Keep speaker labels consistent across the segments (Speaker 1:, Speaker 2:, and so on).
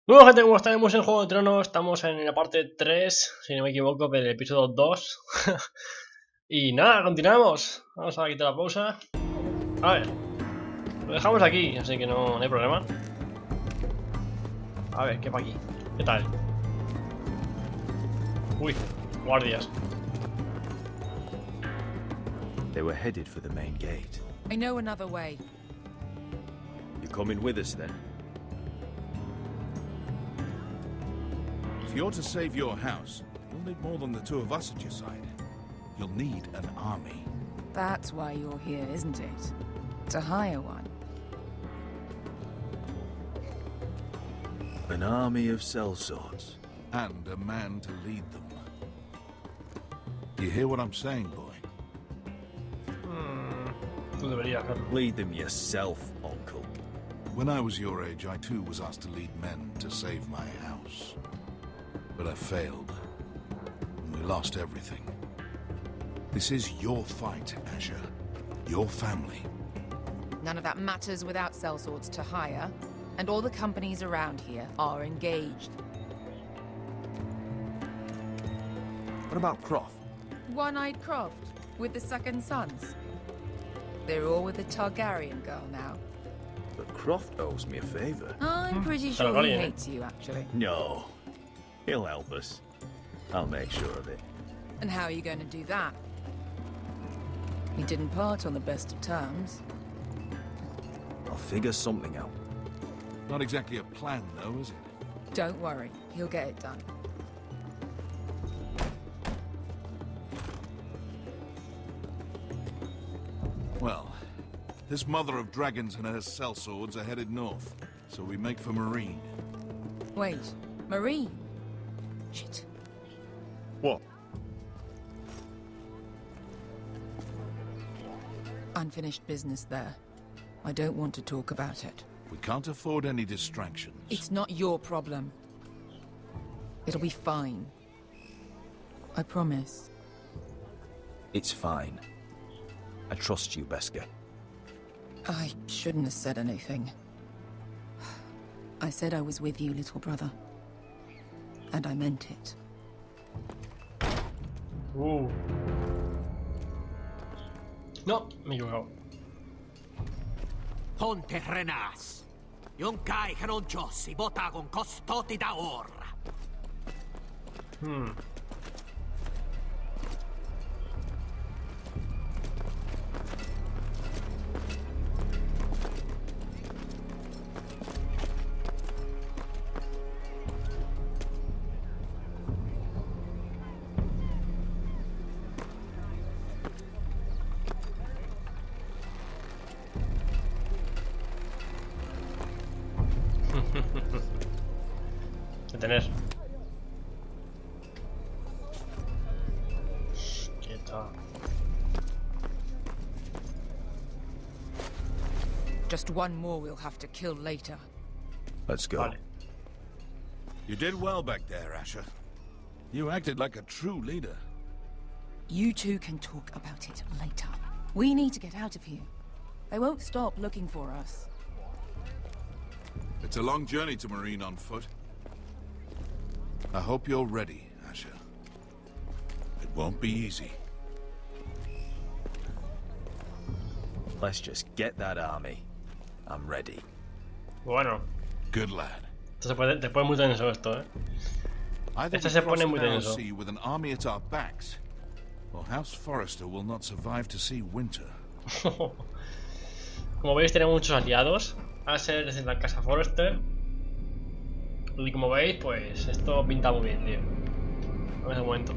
Speaker 1: Bueno, gente, como estamos en Juego de Tronos, estamos en la parte 3, si no me equivoco, del episodio 2. Y nada, continuamos. Vamos a quitar la pausa. A ver, lo dejamos aquí, así que no hay problema. A ver, ¿qué pa' aquí? ¿Qué tal? Uy, guardias.
Speaker 2: They were headed for the main gate.
Speaker 3: I know another way.
Speaker 2: You coming with us then?
Speaker 4: If you're to save your house, you'll need more than the two of us at your side. You'll need an army.
Speaker 3: That's why you're here, isn't it? To hire one.
Speaker 2: An army of sellswords.
Speaker 4: And a man to lead them. You hear what I'm saying, boy?
Speaker 1: Tú deberías hacerlo.
Speaker 2: Lead them yourself, uncle.
Speaker 4: When I was your age, I too was asked to lead men to save my house. But I failed. And we lost everything. This is your fight, Asher. Your family.
Speaker 3: None of that matters without sellswords to hire, and all the companies around here are engaged.
Speaker 2: What about Croft?
Speaker 3: One-eyed Croft, with the second sons. They're all with the Targaryen girl now.
Speaker 2: But Croft owes me a favor.
Speaker 3: I'm pretty sure he
Speaker 1: Targaryen.
Speaker 3: hates you, actually.
Speaker 2: No. He'll help us. I'll make sure of it.
Speaker 3: And how are you going to do that? We didn't part on the best of terms.
Speaker 2: I'll figure something out.
Speaker 4: Not exactly a plan, though, is it?
Speaker 3: Don't worry, he'll get it done.
Speaker 4: Well, this mother of dragons and her sellswords are headed north, so we make for Marine.
Speaker 3: Wait, Marine? Shit.
Speaker 2: What?
Speaker 3: Unfinished business there. I don't want to talk about it.
Speaker 4: We can't afford any distractions.
Speaker 3: It's not your problem. It'll be fine. I promise.
Speaker 2: It's fine. I trust you, Beskar.
Speaker 3: I shouldn't have said anything. I said I was with you, little brother. And I meant it.
Speaker 1: No, me he equivocado.
Speaker 5: Ponte renas. Yon kai heronjos i bota con costoti da orra.
Speaker 1: Detener. Quieta.
Speaker 3: Just one more we'll have to kill later.
Speaker 2: Let's go.
Speaker 1: Vale.
Speaker 4: You did well back there, Asher. You acted like a true leader.
Speaker 3: You two can talk about it later. We need to get out of here. They won't stop looking for us.
Speaker 4: It's a long journey to Marine on foot. I hope you're ready, Asher. It won't be easy.
Speaker 2: Let's just get that army. I'm ready.
Speaker 1: Bueno,
Speaker 4: Good lad.
Speaker 1: esto se puede, después muy tenso esto,
Speaker 4: Either
Speaker 1: Este
Speaker 4: we
Speaker 1: se
Speaker 4: cross
Speaker 1: pone
Speaker 4: the
Speaker 1: muy
Speaker 4: narrow
Speaker 1: tenso.
Speaker 4: sea with an army at our backs, or House Forrester will not survive to see winter.
Speaker 1: Como veis, tenemos muchos aliados. A ser desde la casa Forrester. Y como veis, pues esto pinta muy bien, tío. A ver un momento.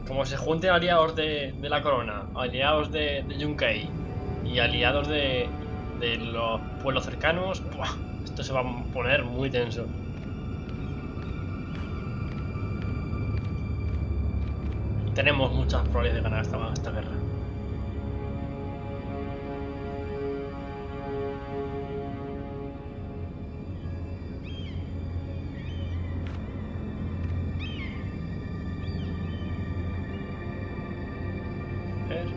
Speaker 1: Como se junten aliados de la corona, aliados de Yunkai y aliados de los pueblos cercanos, ¡buah! Esto se va a poner muy tenso. Tenemos muchas probabilidades de ganar esta guerra. ver.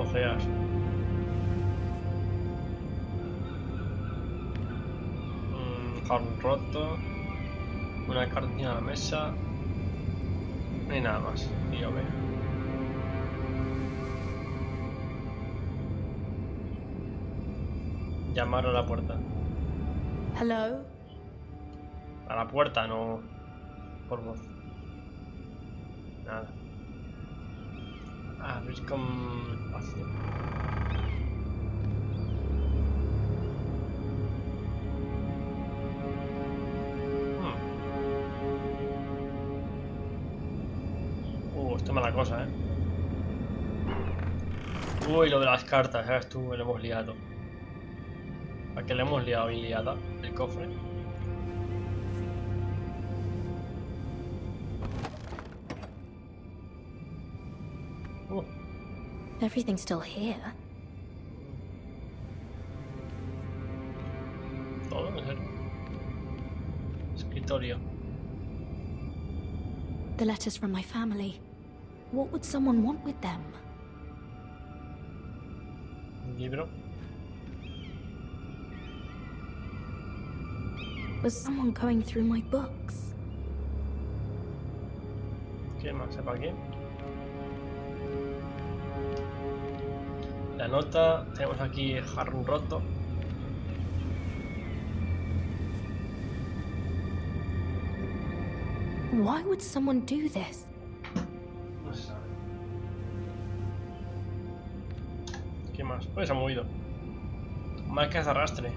Speaker 1: Ojeas. Jarrón roto. Una carta encima de la mesa. No hay nada más. Y yo veo. Llamar a la puerta.
Speaker 6: Hello?
Speaker 1: A la puerta, no por voz. Nada. Abrir con espacio. Esto es mala cosa, Uy, lo de las cartas, ¿sabes tú? Le hemos liado. ¿A qué le hemos liado y liada? El cofre.
Speaker 6: Everything's still here.
Speaker 1: Todo, en serio. Escritorio.
Speaker 6: The letters from my family. What would someone want with them?
Speaker 1: Un libro.
Speaker 6: Was someone going through my books?
Speaker 1: ¿Qué más? ¿Sepa quién? La nota. Tenemos aquí jarrón roto.
Speaker 6: Why would someone do this?
Speaker 1: No se sabe. ¿Qué más? Pues se ha movido. Marcas de arrastre.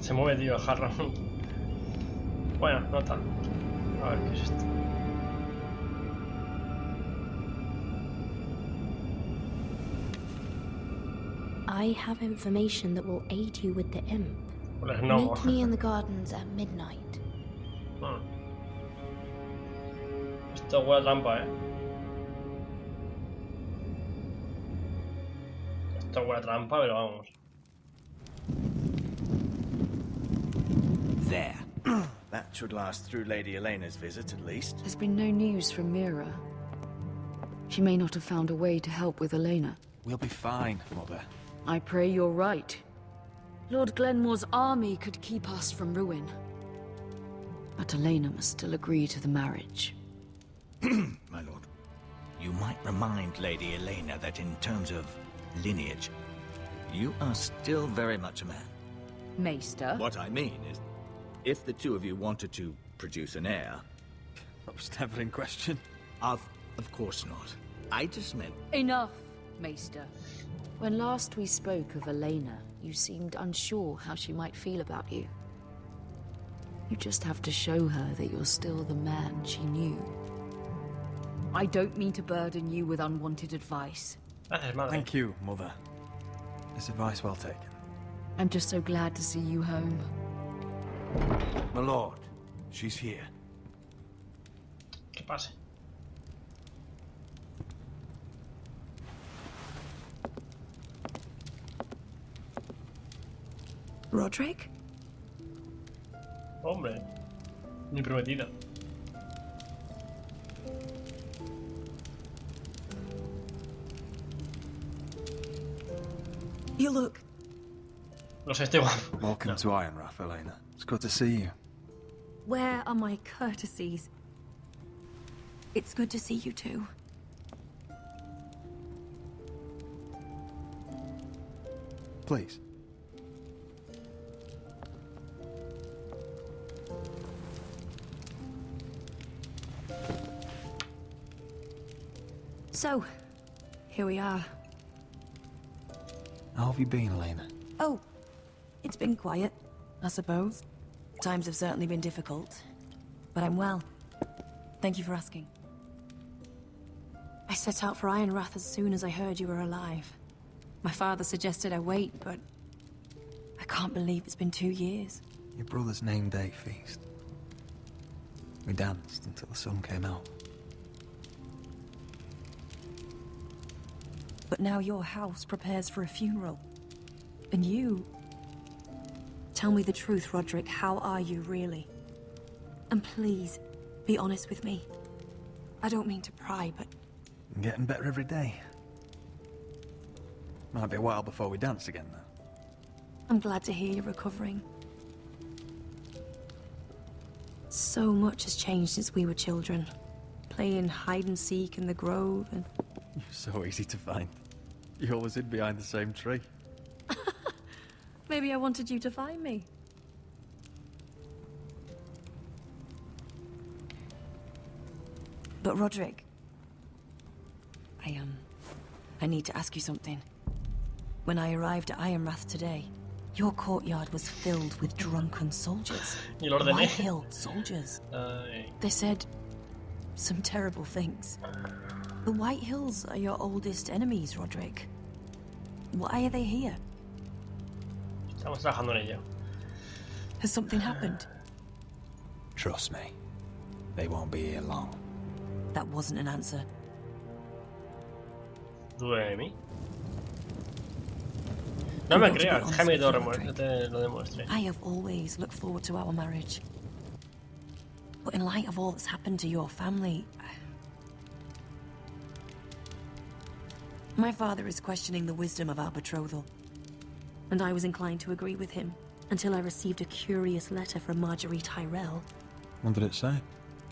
Speaker 1: Se mueve, tío, el jarrón. Bueno, nota. A ver qué es esto.
Speaker 6: I have information that will aid you with the imp.
Speaker 1: Pues no.
Speaker 6: Meet me in the gardens at midnight.
Speaker 1: Esto huele a trampa, Esto huele a trampa, pero vamos.
Speaker 2: There. That should last through Lady Elena's visit, at least.
Speaker 3: There's been no news from Mira. She may not have found a way to help with Elena.
Speaker 2: We'll be fine, Mother.
Speaker 3: I pray you're right. Lord Glenmore's army could keep us from ruin. But Elena must still agree to the marriage.
Speaker 2: My lord. You might remind Lady Elena that in terms of lineage, you are still very much a man.
Speaker 3: Maester?
Speaker 2: What I mean is, if the two of you wanted to produce an heir...
Speaker 7: That was never in question.
Speaker 2: Of course not. I just meant...
Speaker 3: Enough, Maester. When last we spoke of Elena, you seemed unsure how she might feel about you. You just have to show her that you're still the man she knew. I don't mean to burden you with unwanted advice.
Speaker 7: Thank you, Mother. This advice well taken.
Speaker 3: I'm just so glad to see you home.
Speaker 4: My lord, she's here.
Speaker 1: ¿Qué pase?
Speaker 3: Roderick?
Speaker 1: Hombre, mi prometida.
Speaker 3: You look...
Speaker 1: Lo sé, estoy guapo.
Speaker 7: Welcome to Ironrath, Elena. It's good to see you.
Speaker 8: Where are my courtesies? It's good to see you too.
Speaker 7: Please.
Speaker 8: So, here we are.
Speaker 7: How have you been, Elena?
Speaker 8: Oh, it's been quiet, I suppose. Times have certainly been difficult, but I'm well. Thank you for asking. I set out for Ironrath as soon as I heard you were alive. My father suggested I wait, but I can't believe it's been 2 years.
Speaker 7: Your brother's name day feast. We danced until the sun came out.
Speaker 8: But now your house prepares for a funeral. And you... Tell me the truth, Roderick. How are you, really? And please, be honest with me. I don't mean to pry, but...
Speaker 7: I'm getting better every day. Might be a while before we dance again, though.
Speaker 8: I'm glad to hear you're recovering. So much has changed since we were children. Playing hide and seek in the grove and...
Speaker 7: You're so easy to find. You always hid behind the same tree.
Speaker 8: Maybe I wanted you to find me. But Roderick, I need to ask you something. When I arrived at Ironrath today, your courtyard was filled with drunken soldiers. White-hilled soldiers. They said some terrible things. The White Hills are your oldest enemies, Roderick. Why are they here?
Speaker 1: Estamos trabajando en ello.
Speaker 8: Has something happened?
Speaker 7: Trust me, they won't be here long.
Speaker 8: That wasn't an answer.
Speaker 1: ¿Duda de mí? No me creas, déjame que te lo demuestre.
Speaker 8: I have always looked forward to our marriage. But in light of all that's happened to your family... My father is questioning the wisdom of our betrothal. And I was inclined to agree with him, until I received a curious letter from Marjorie Tyrell.
Speaker 7: What did it say?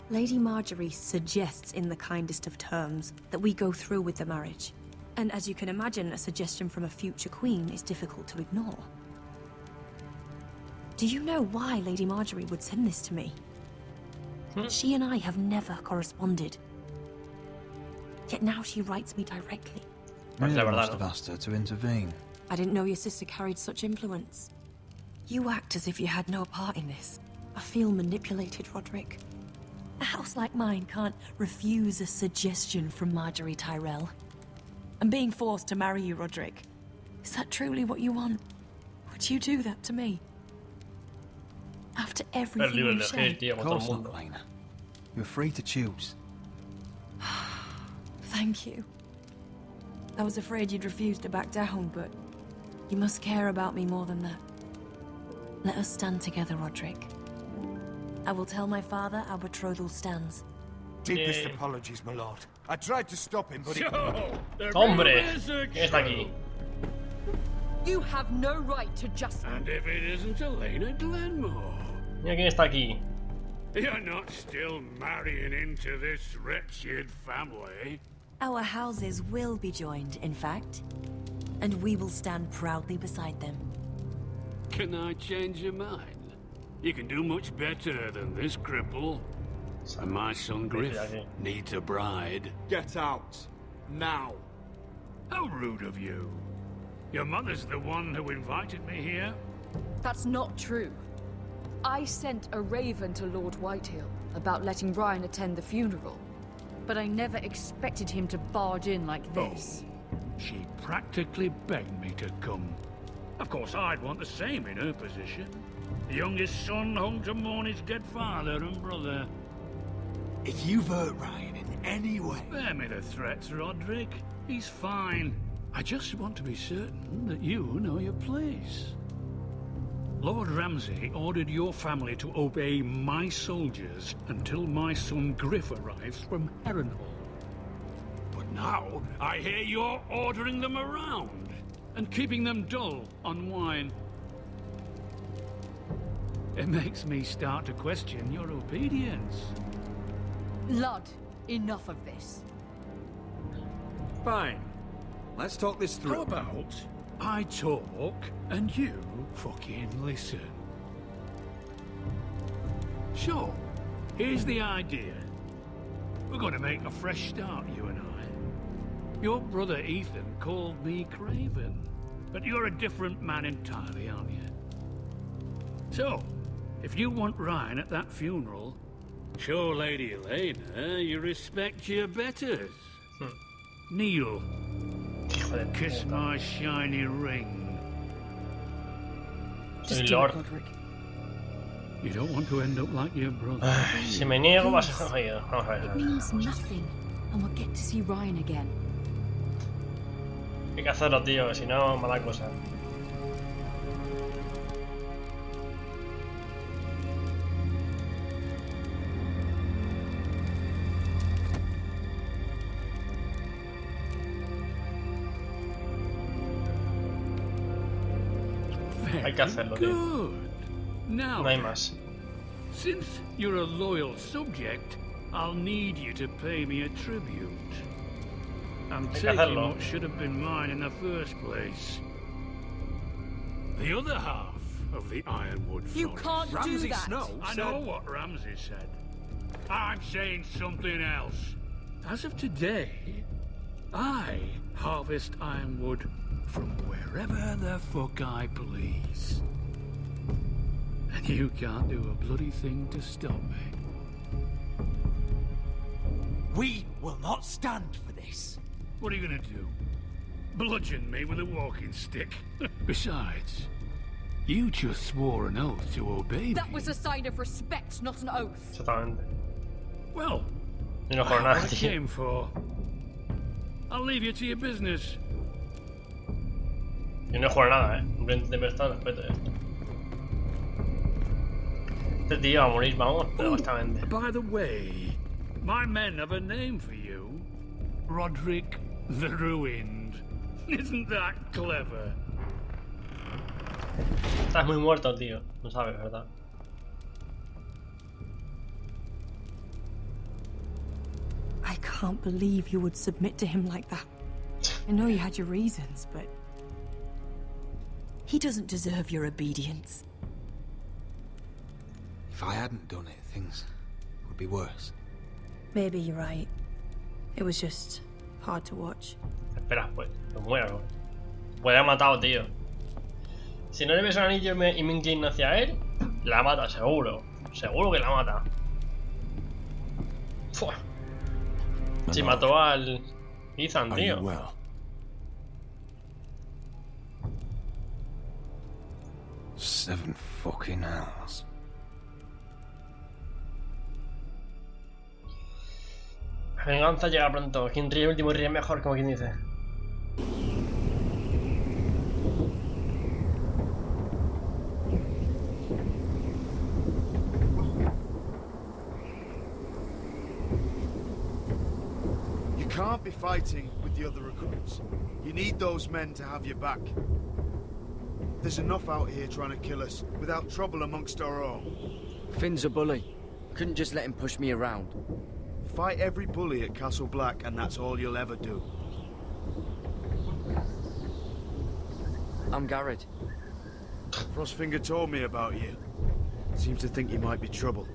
Speaker 8: Lady Marjorie suggests in the kindest of terms that we go through with the marriage. And as you can imagine, a suggestion from a future queen is difficult to ignore. Do you know why Lady Marjorie would send this to me? She and I have never corresponded. Yet now she writes me directly.
Speaker 7: Maybe I must have asked her to intervene.
Speaker 8: I didn't know your sister carried such influence. You act as if you had no part in this. I feel manipulated, Roderick. A house like mine can't refuse a suggestion from Marjorie Tyrell. I'm being forced to marry you, Roderick. Is that truly what you want? Would you do that to me? After everything we've shared?
Speaker 7: Of course not, Lena. You're free to choose.
Speaker 8: Thank you. I was afraid you'd refuse to back down, but you must care about me more than that. Let us stand together, Roderick. I will tell my father our betrothal stands.
Speaker 5: Deepest apologies, my lord. I tried to stop him, but he...
Speaker 1: ¡Hombre! ¿Quién está aquí?
Speaker 3: You have no right to just...
Speaker 9: And if it isn't Elena Glenmore?
Speaker 1: Mira quién está aquí.
Speaker 9: You're not still marrying into this wretched family.
Speaker 8: Our houses will be joined, in fact. And we will stand proudly beside them.
Speaker 9: Can I change your mind? You can do much better than this cripple. And my son Griff needs a bride.
Speaker 5: Get out. Now.
Speaker 9: How rude of you. Your mother's the one who invited me here?
Speaker 3: That's not true. I sent a raven to Lord Whitehill about letting Ryan attend the funeral. But I never expected him to barge in like this.
Speaker 9: Oh, she practically begged me to come. Of course, I'd want the same in her position. The youngest son home to mourn his dead father and brother.
Speaker 5: If you've hurt Ryan in any way...
Speaker 9: Spare me the threats, Roderick. He's fine. I just want to be certain that you know your place. Lord Ramsay ordered your family to obey my soldiers until my son Griff arrives from Harrenhal. But now, I hear you're ordering them around and keeping them dull on wine. It makes me start to question your obedience.
Speaker 3: Lud, enough of this.
Speaker 5: Fine. Let's talk this through.
Speaker 9: How about I talk and you fucking listen? So, here's the idea. We're going to make a fresh start, you and I. Your brother Ethan called me Craven, but you're a different man entirely, aren't you? So, if you want Ryan at that funeral, show Lady Elena you respect your betters. Kneel. Kiss my shiny ring.
Speaker 8: Just do it, Roderick.
Speaker 9: You don't want to end up like your brother.
Speaker 1: Si me niego vas a... Oye, vamos a
Speaker 3: It
Speaker 1: ver.
Speaker 3: means nothing, and we'll get to see Ryan again.
Speaker 1: Hay que hacerlo, tío, si no, mala cosa. Hay que hacerlo, tío.
Speaker 9: Good. Now,
Speaker 1: No hay más.
Speaker 9: since you're a loyal subject, I'll need you to pay me a tribute. I'm
Speaker 1: Hay que
Speaker 9: taking
Speaker 1: hacerlo.
Speaker 9: what should have been mine in the first place. The other half of the Ironwood
Speaker 8: You
Speaker 9: Forest.
Speaker 8: can't do
Speaker 5: Ramsay
Speaker 8: that.
Speaker 5: Snow
Speaker 9: I know what Ramsay said. I'm saying something else. As of today, I harvest ironwood from wherever the fuck I please. And you can't do a bloody thing to stop me.
Speaker 5: We will not stand for this.
Speaker 9: What are you gonna do? Bludgeon me with a walking stick? Besides, you just swore an oath to obey me.
Speaker 8: That was a sign of respect, not an oath.
Speaker 1: Exactamente.
Speaker 9: Well,
Speaker 1: Y no
Speaker 9: I
Speaker 1: por
Speaker 9: have
Speaker 1: nada,
Speaker 9: what I
Speaker 1: tío.
Speaker 9: came for. I'll leave you to your business.
Speaker 1: Yo no he jugado nada, Simplemente me está el respeto ya está. Este tío va a morir, vamos, pero bastante.
Speaker 9: By the way, my men have a name for you. Roderick the Ruined. Isn't that clever?
Speaker 1: Estás muy muerto, tío. No sabes, ¿verdad?
Speaker 8: I can't believe you would submit to him like that. I know you had your reasons, but he doesn't deserve your obedience.
Speaker 7: If I hadn't done it, things would be worse.
Speaker 8: Maybe you're right. It was just hard to watch.
Speaker 1: Espera, pues, me muero. Pues la ha matado, tío. Si no le ves un anillo y me inclino hacia él, la mata, seguro. Seguro que la mata. Fua. Si mató al Ethan,
Speaker 4: Are you
Speaker 1: tío.
Speaker 4: well?
Speaker 7: Seven fucking hours.
Speaker 1: La venganza llega pronto. Quien ríe último ríe mejor, como quien dice.
Speaker 10: You can't be fighting with the other recruits. You need those men to have your back. There's enough out here trying to kill us without trouble amongst our own.
Speaker 11: Finn's a bully. Couldn't just let him push me around.
Speaker 10: Fight every bully at Castle Black and that's all you'll ever do.
Speaker 11: I'm Garrett.
Speaker 10: Frostfinger told me about you. Seems to think you might be trouble.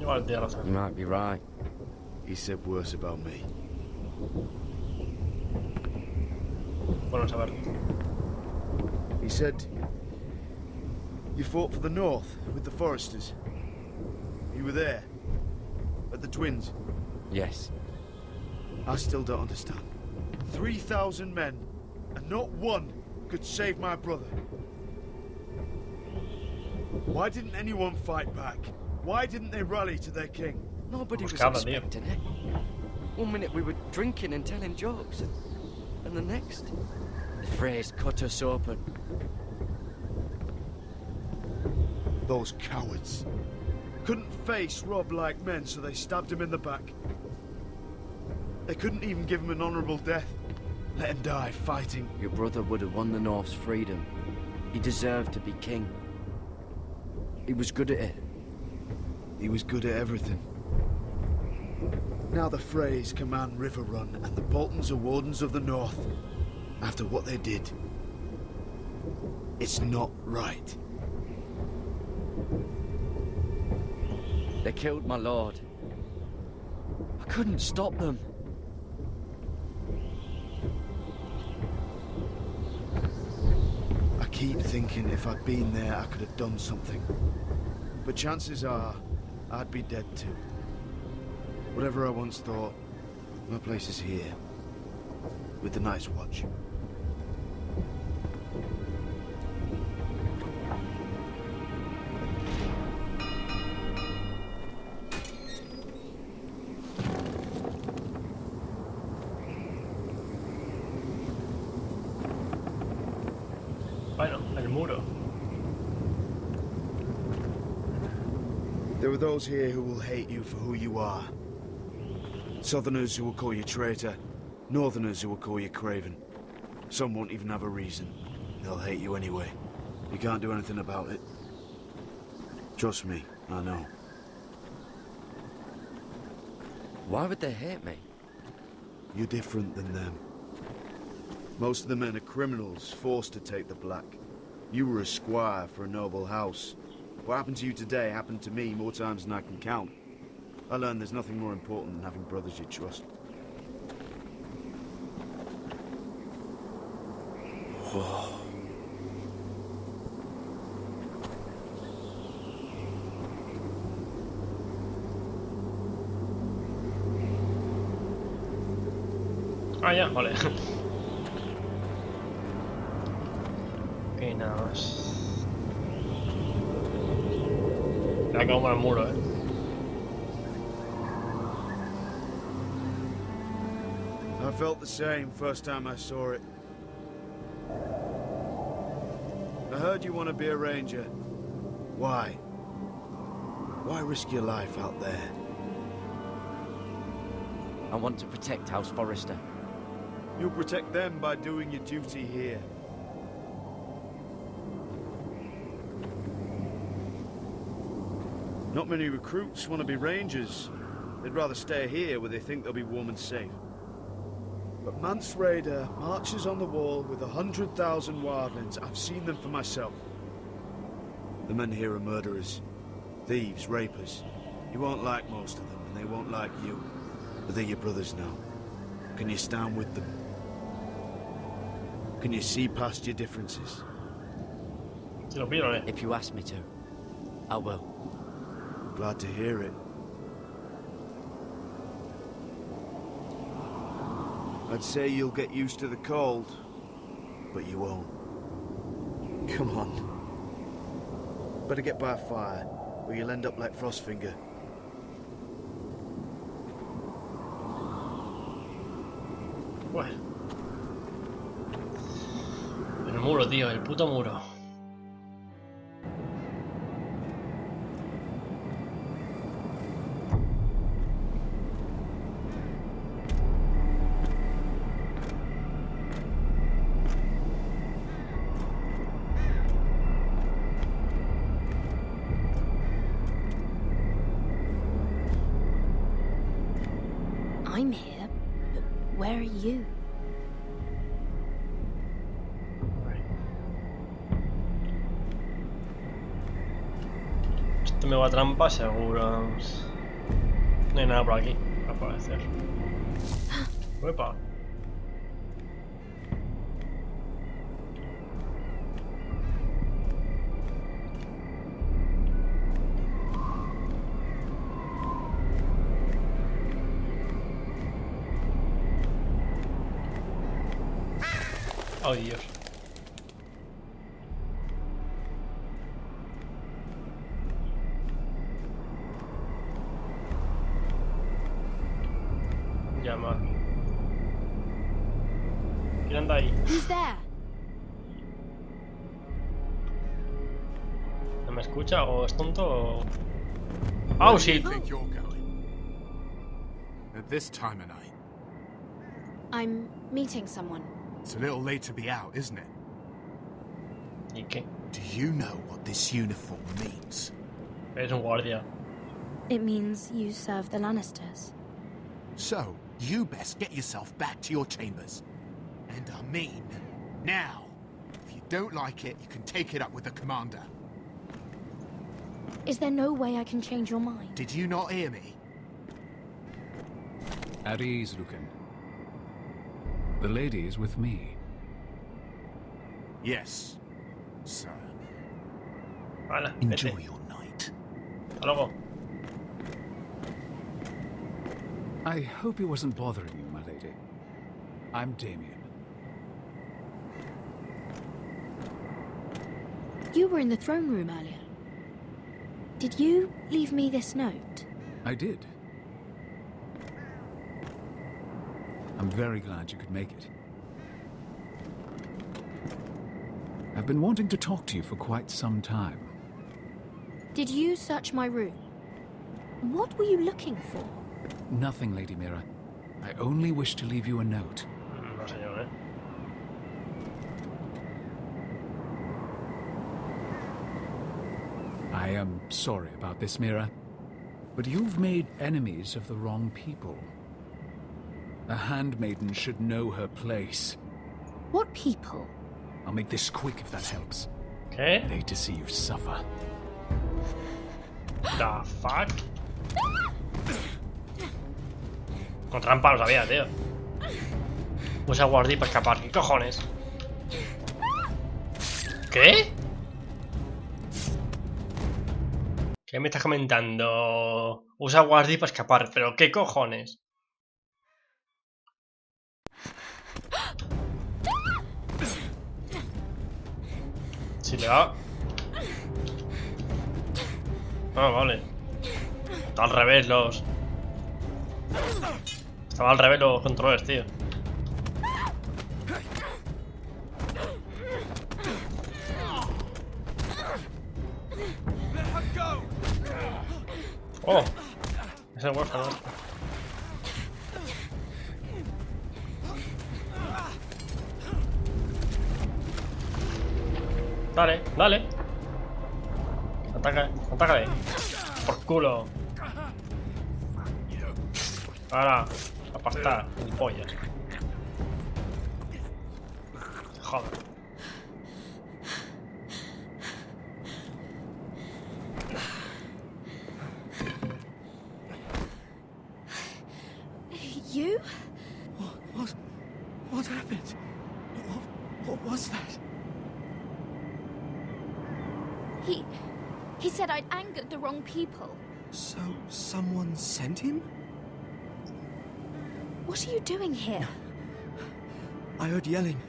Speaker 1: Igual tiene razón.
Speaker 11: You might be right.
Speaker 10: He said worse about me.
Speaker 1: Bueno saber.
Speaker 10: He said you fought for the North with the Foresters. You were there at the Twins.
Speaker 11: Yes.
Speaker 10: I still don't understand. 3,000 men, and not one could save my brother. Why didn't anyone fight back? Why didn't they rally to their king?
Speaker 11: Nobody was
Speaker 1: Buscaba, tío.
Speaker 11: expecting it. One minute we were drinking and telling jokes, and the next, the phrase cut us open.
Speaker 10: Those cowards couldn't face Rob like men, so they stabbed him in the back. They couldn't even give him an honorable death. Let him die fighting.
Speaker 11: Your brother would have won the North's freedom. He deserved to be king. He was good at it.
Speaker 10: He was good at everything. Now the Freys command Riverrun, and the Boltons are Wardens of the North. After what they did, it's not right.
Speaker 11: They killed my lord. I couldn't stop them.
Speaker 10: I keep thinking if I'd been there, I could have done something. But chances are, I'd be dead too. Whatever I once thought, my place is here. With the Night's Watch.
Speaker 1: Bueno, el muro.
Speaker 10: There are those here who will hate you for who you are. Southerners who will call you traitor. Northerners who will call you Craven. Some won't even have a reason. They'll hate you anyway. You can't do anything about it. Trust me, I know.
Speaker 11: Why would they hate me?
Speaker 10: You're different than them. Most of the men are criminals, forced to take the black. You were a squire for a noble house. What happened to you today happened to me more times than I can count. I learned there's nothing more important than having brothers you trust. Whoa.
Speaker 1: Ah, ya, vale. Ok, nada más. Ya como el muro,
Speaker 10: I felt the same first time I saw it. I heard you want to be a ranger. Why? Why risk your life out there?
Speaker 11: I want to protect House Forrester.
Speaker 10: You'll protect them by doing your duty here. Not many recruits want to be rangers. They'd rather stay here where they think they'll be warm and safe. But Mance Raider marches on the wall with 100,000 wildlings. I've seen them for myself. The men here are murderers, thieves, rapers. You won't like most of them, and they won't like you. But they're your brothers now. Can you stand with them? Can you see past your differences?
Speaker 11: If you ask me to, I will.
Speaker 10: Glad to hear it. I'd say you'll get used to the cold, but you won't. Come on. Better get by a fire, or you'll end up like Frostfinger.
Speaker 1: Bueno. El muro, tío, el puto muro.
Speaker 6: I'm here, but where are you?
Speaker 1: Esto me va a trampa seguro. No hay nada por aquí, al parecer. Uepa. Oh, Dios. Llama. ¿Quién anda ahí?
Speaker 6: Who's there?
Speaker 1: ¿No me escucha o es tonto o...? Oh, shit.
Speaker 12: Think you're going at this time of night?
Speaker 6: I'm meeting someone.
Speaker 12: It's a little late to be out, isn't it?
Speaker 1: ¿Y qué?
Speaker 12: Do you know what this uniform means?
Speaker 1: Es un guardia.
Speaker 6: It means you serve the Lannisters.
Speaker 12: So, you best get yourself back to your chambers. And I mean, now. If you don't like it, you can take it up with the commander.
Speaker 6: Is there no way I can change your mind?
Speaker 12: Did you not hear me?
Speaker 13: At ease, Lucan. The lady is with me.
Speaker 12: Yes, sir.
Speaker 1: Hala,
Speaker 12: Enjoy
Speaker 1: vete.
Speaker 12: your night.
Speaker 1: Hasta luego.
Speaker 13: I hope he wasn't bothering you, my lady. I'm Damien.
Speaker 6: You were in the throne room earlier. Did you leave me this note?
Speaker 13: I did. I'm very glad you could make it. I've been wanting to talk to you for quite some time.
Speaker 6: Did you search my room? What were you looking for?
Speaker 13: Nothing, Lady Mira. I only wish to leave you a note.
Speaker 1: No, señor, ¿eh?
Speaker 13: I am sorry about this, Mira, but you've made enemies of the wrong people. A handmaiden should know her place.
Speaker 6: What people?
Speaker 13: I'll make this quick if that helps.
Speaker 1: ¿Qué?
Speaker 13: I hate to see you suffer.
Speaker 1: The fuck? Con trampa lo sabía, tío. Usa guardia para escapar. ¿Qué cojones? ¿Qué? ¿Qué me estás comentando? Usa guardia para escapar. ¿Pero qué cojones? Si le da... Ah, vale. Está al revés los... Estaba al revés los controles, tío. Oh, es el huérfano. Dale, dale. Ataca, atácale. Por culo. Ahora, a pastar, el pollo. Joder.
Speaker 6: You?
Speaker 12: What happened? What was that?
Speaker 6: He said I'd angered the wrong people.
Speaker 12: So, someone sent him?
Speaker 6: What are you doing here?
Speaker 12: I heard yelling.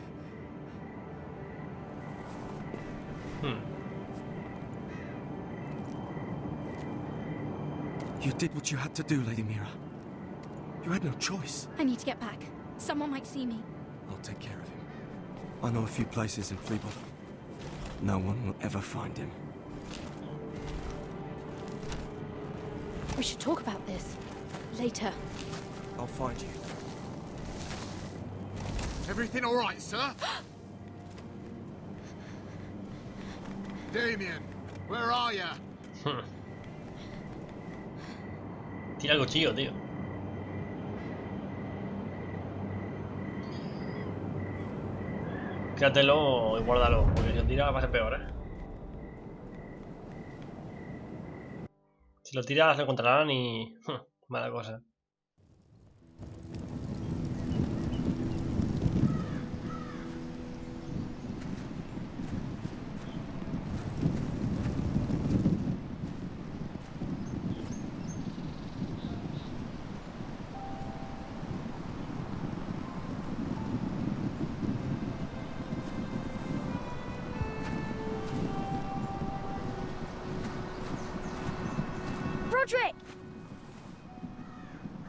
Speaker 12: You did what you had to do, Lady Mira. You had no choice.
Speaker 6: I need to get back. Someone might see me.
Speaker 12: I'll take care of him. I know a few places in Fleabot. No one will ever find him.
Speaker 6: We should talk about this. Later.
Speaker 12: I'll find you. Everything all right, sir? Damien, where are you?
Speaker 1: Tira el cuchillo, tío. Quédatelo y guárdalo, porque si lo tira va a ser peor, ¿eh? Si lo tiras lo encontrarán y... mala cosa.
Speaker 6: Roderick!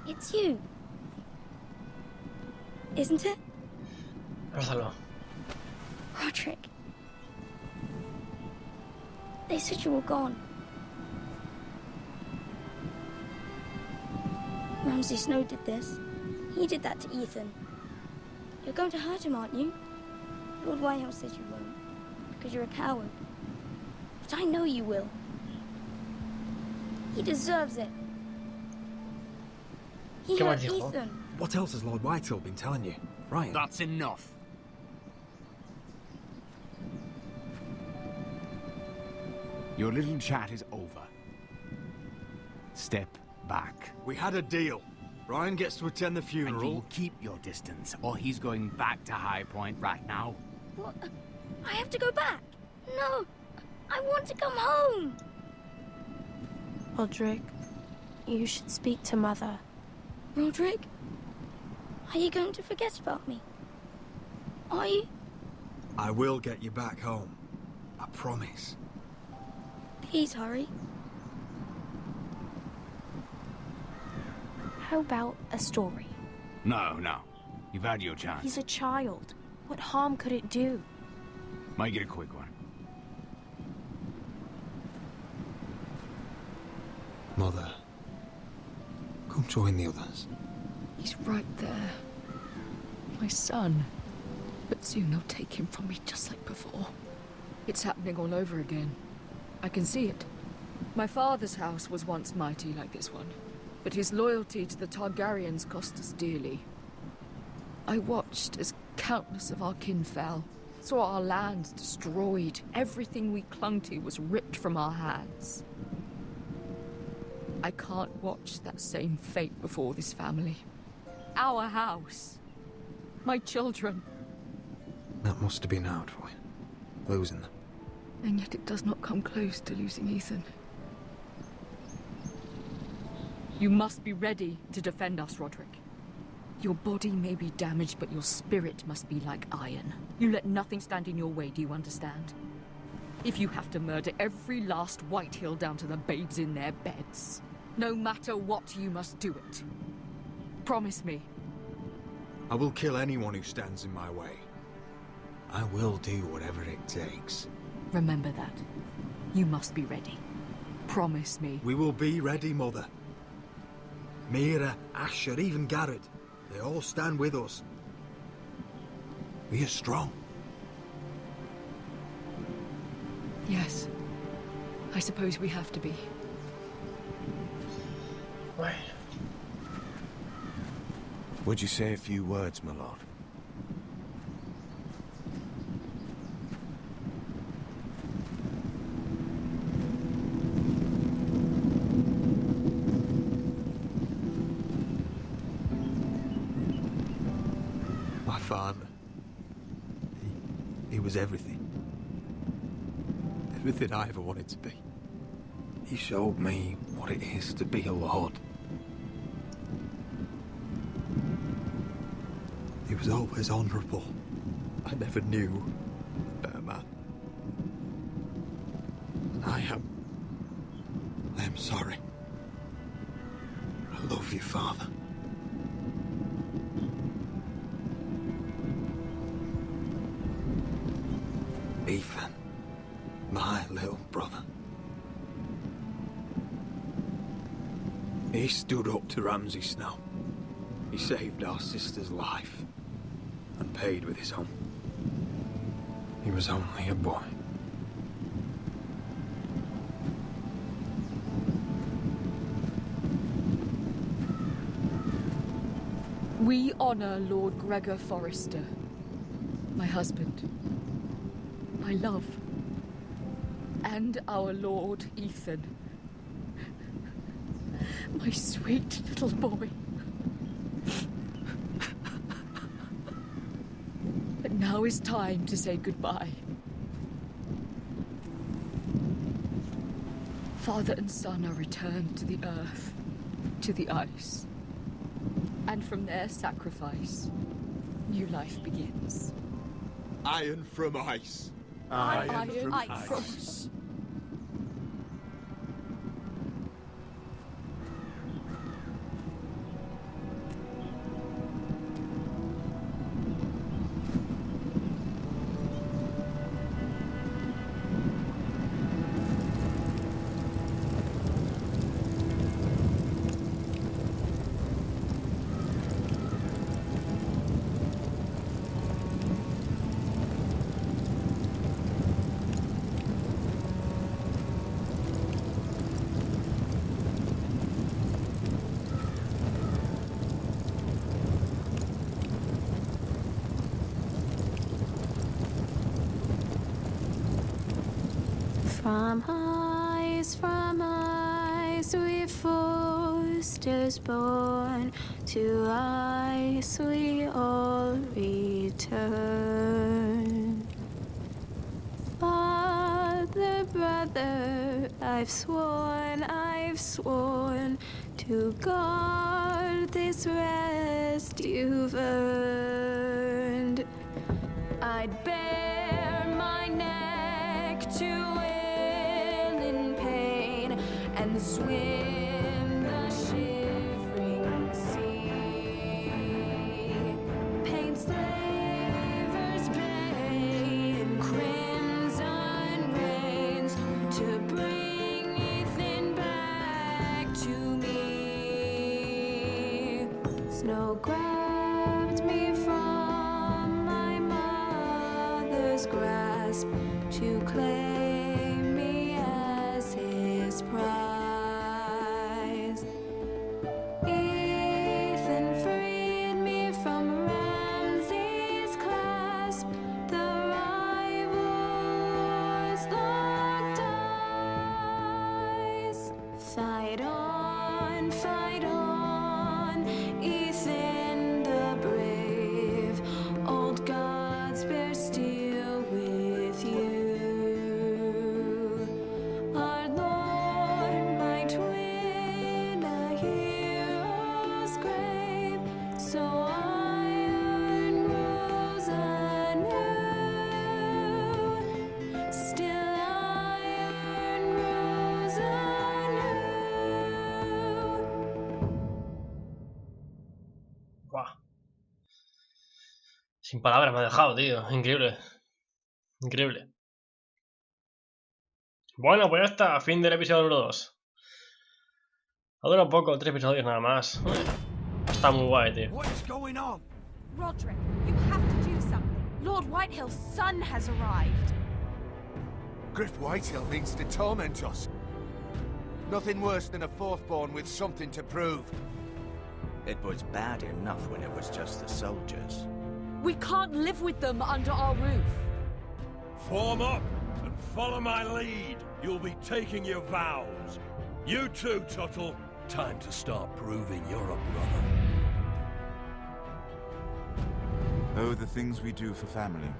Speaker 6: It's you. Isn't it?
Speaker 1: Rózalo.
Speaker 6: Roderick. They said you were gone. Ramsay Snow did this. He did that to Ethan. You're going to hurt him, aren't you? Lord Whitehouse says you won't, because you're a coward. But I know you will. He deserves it. He hurt Ethan.
Speaker 7: What else has Lord Whitehill been telling you? Right.
Speaker 5: That's enough.
Speaker 14: Your little chat is over. Step back.
Speaker 7: We had a deal. Ryan gets to attend the funeral.
Speaker 14: And you keep your distance, or he's going back to High Point right now.
Speaker 6: What? I have to go back? No. I want to come home.
Speaker 15: Roderick, you should speak to Mother.
Speaker 6: Roderick? Are you going to forget about me? Are you?
Speaker 7: I will get you back home. I promise.
Speaker 6: Please hurry.
Speaker 15: How about a story?
Speaker 14: No. You've had your chance.
Speaker 15: He's a child. What harm could it do?
Speaker 14: Make it a quick one.
Speaker 7: Mother, come join the others.
Speaker 3: He's right there. My son. But soon they'll take him from me just like before. It's happening all over again. I can see it. My father's house was once mighty like this one, but his loyalty to the Targaryens cost us dearly. I watched as countless of our kin fell, saw our lands destroyed, everything we clung to was ripped from our hands. I can't watch that same fate before this family. Our house. My children.
Speaker 7: That must have been hard for you, losing them.
Speaker 3: And yet it does not come close to losing Ethan. You must be ready to defend us, Roderick. Your body may be damaged, but your spirit must be like iron. You let nothing stand in your way, do you understand? If you have to murder every last Whitehill down to the babes in their beds, no matter what, you must do it. Promise me.
Speaker 7: I will kill anyone who stands in my way. I will do whatever it takes.
Speaker 3: Remember that. You must be ready. Promise me.
Speaker 7: We will be ready, Mother. Mira, Asher, even Garrett. They all stand with us. We are strong.
Speaker 3: Yes. I suppose we have to be.
Speaker 1: Right.
Speaker 10: Would you say a few words, my lord?
Speaker 7: My father. He was everything. Everything I ever wanted to be. He showed me what it is to be a lord. He was always honourable. I never knew a better man. And I am sorry. I love you, Father. Ethan, my little brother. He stood up to Ramsay Snow. He saved our sister's life and paid with his own. He was only a boy.
Speaker 3: We honor Lord Gregor Forrester, my husband, my love, and our Lord Ethan, my sweet little boy. But now is time to say goodbye. Father and son are returned to the earth, to the ice. And from their sacrifice, new life begins.
Speaker 12: Iron from ice.
Speaker 3: Iron from ice.
Speaker 16: From ice we Forsters born, to ice we all return. Father, brother, I've sworn to guard this rest you've earned. I'd bare my neck to and swim the shivering sea. Paint Slaver's Bay in crimson rains to bring Ethan back to me. Snow grabbed me from my mother's grasp to claim me as his prize. Ethan freed me from Ramsay's clasp. The rivals locked eyes. Fight on, Ethan the brave. Old gods bear steel with you. Our Lord might win a hero's grave, so iron grows anew. Still iron grows anew.
Speaker 1: Guau. Sin palabras me ha dejado, tío. Increíble. Increíble. Bueno, pues ya está. Fin del episodio número 2. Ha durado poco, 3 episodios nada más. Está muy guay, tío.
Speaker 5: What's going on?
Speaker 15: Roderick, you have to do something. Lord Whitehill's son has arrived.
Speaker 12: Griff Whitehill means to torment us. Nothing worse than a fourth-born with something to prove.
Speaker 2: It was bad enough when it was just the soldiers.
Speaker 3: We can't live with them under our roof.
Speaker 9: Form up and follow my lead. You'll be taking your vows. You too, Tuttle. Time to start proving you're a brother.
Speaker 17: Oh, the things we do for family.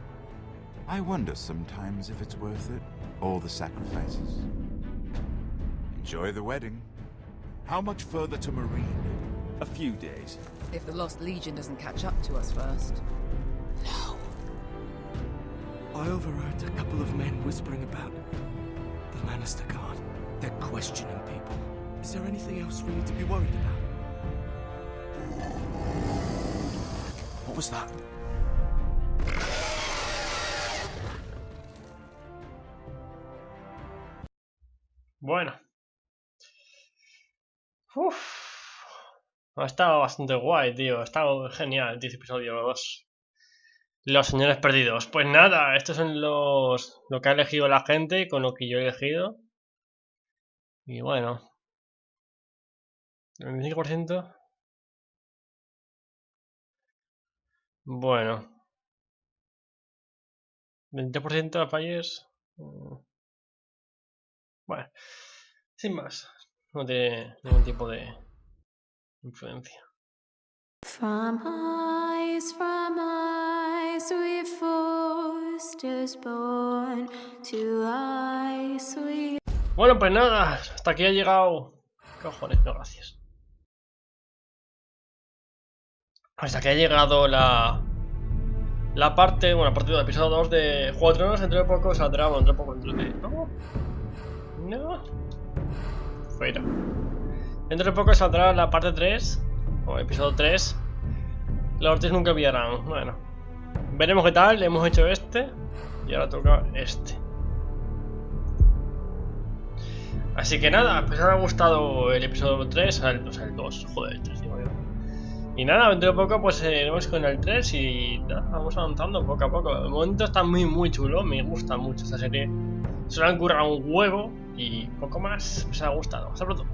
Speaker 17: I wonder sometimes if it's worth it, all the sacrifices. Enjoy the wedding.
Speaker 4: How much further to Marine?
Speaker 18: A few days.
Speaker 19: If the Lost Legion doesn't catch up to us first.
Speaker 7: No. I overheard a couple of men whispering about the Lannister Guard. They're questioning people. Is there anything else we need to be worried about? What was that?
Speaker 1: Bueno. Uff. Ha estado bastante guay, tío. Ha estado genial, 10 episodios 2. Los señores perdidos. Pues nada, estos son lo que ha elegido la gente con lo que yo he elegido. Y bueno. El 25%. Bueno. 20% de fallos. Bueno. Sin más. No tiene ningún tipo de influencia.
Speaker 16: From eyes we foresters born, to eyes we...
Speaker 1: Bueno, pues nada, hasta aquí ha llegado... Cojones, no, gracias. Hasta aquí ha llegado la parte, bueno, parte del episodio 2 de Juego de Tronos. Dentro de poco saldrá, bueno, dentro de... No. Fuera. Dentro de poco saldrá la parte 3, o episodio 3. Los ortes nunca olvidarán. Bueno, veremos qué tal. Hemos hecho este y ahora toca este. Así que nada, pues os ha gustado el episodio 3, o sea, el 2, joder, el 3 digo yo. Y nada, dentro de poco pues iremos con el 3 y nada, vamos avanzando poco a poco. De momento está muy chulo, me gusta mucho esta serie. Se lo han currado un huevo y poco más, pues ha gustado. Hasta pronto.